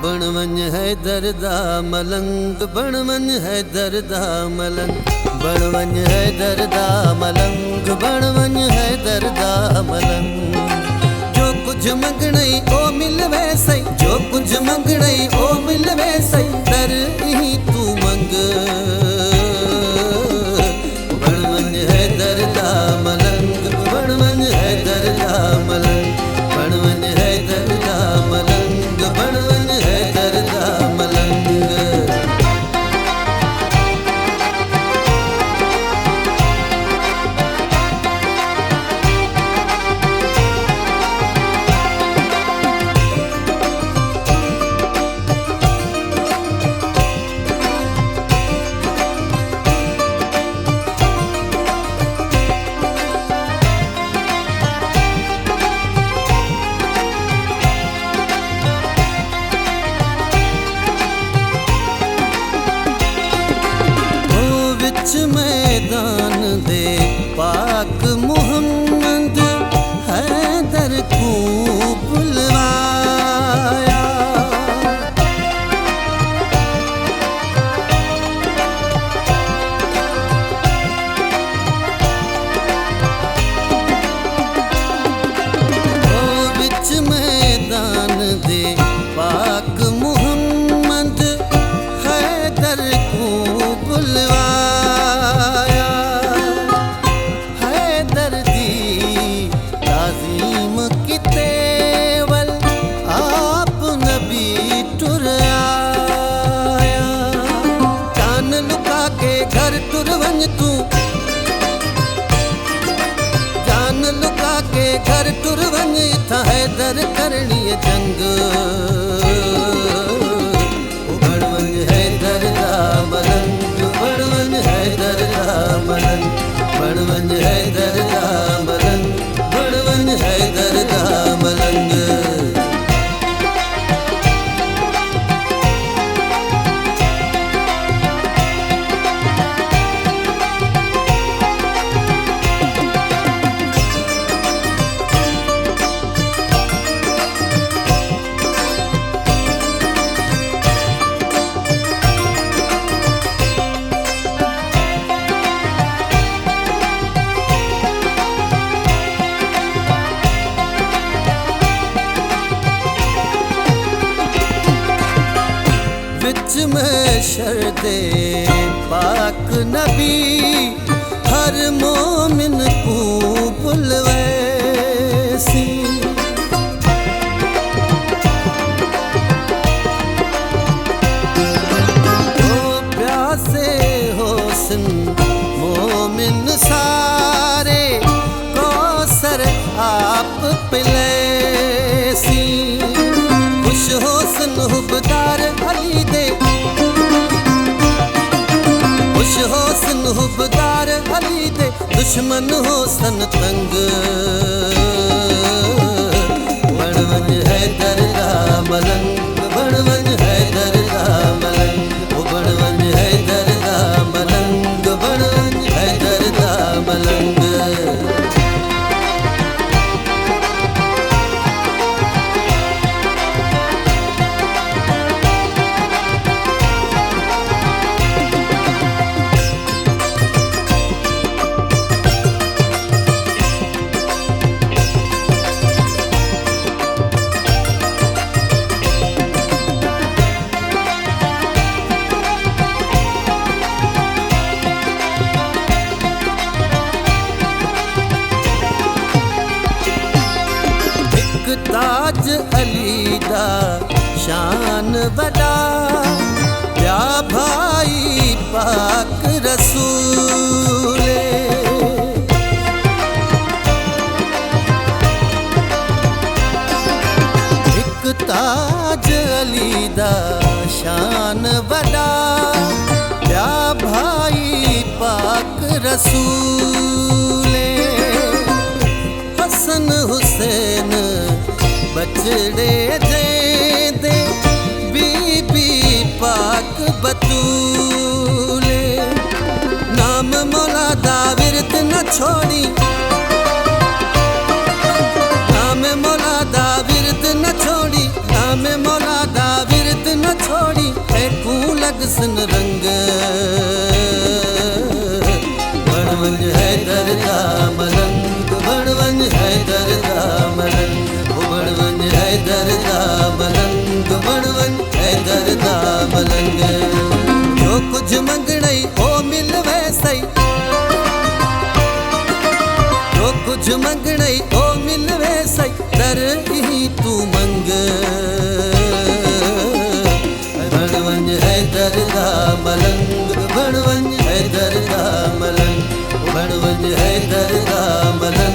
बण वञ हैदर दा मलंग, बण वञ हैदर दा मलंग, बण वञ हैदर दा मलंग, बण वञ हैदर दा मलंग। जो कुछ मंगणई ओ मिलवे सही, जो कुछ मंगणई ओ मिलवे सही, दर ही तू मंग। बण वञ हैदर दा मलंग, बण वञ हैदर दा मलंग, बण वञ हैदर दा मलंग, बण वञ हैदर दा मलंग। मैदान दे पाक मुहम्मद हैदर को बुलवाया। ओ विच मैदान दे पाक मुहम्मद हैदर को बुलवाया। घर टुर वञ तू, जान लुका के घर टुर वञ, इथां हैदर करणी जंग। बण वञ हैदर दा मलंग, बण वञ हैदर दा मलंग, बण वञ हैदर दा मलंग, बण वञ हैदर दा मलंग। विच में शर्दे पाक नबी हर मोमिन को बुलवैसी। ओ प्यासे होसन मोमिन सारे, कौसर आप पिलैसी। खुश होसन हुबदार अली दे, खुश होसन हुबदार अली दे, दुश्मन होसन तंग। बण वञ हैदर दा मलंग, बण वञ हैदर दा मलंग, बण वञ हैदर दा मलंग, बण वञ हैदर दा मलंग। ताज अली दा शान वॾा, या भाई पाक रसूले। एक ताज अली दा शान वॾा, या भाई पाक रसूले। हसन हुसैन बचड़े दे बीबी पाक बतूले। नाम मौला दा विरद न छोड़ी, नाम मौला दा विरद न छोड़ी, नाम मौला दा विरद हुस्न रंग बण वञ हैदर दा मलंग बण वञ हैदर दा मलंग बण वञ हैदर दा मलंग बण वञ हैदर दा मलंग जो कुछ मंगणई ओ मिल वैसई जो कुछ मंगणई ओ मिल वैसई दर ही तू मंग बण वञ हैदर दा मलंग बण वञ हैदर दा मलंग बण वञ हैदर दा मलंग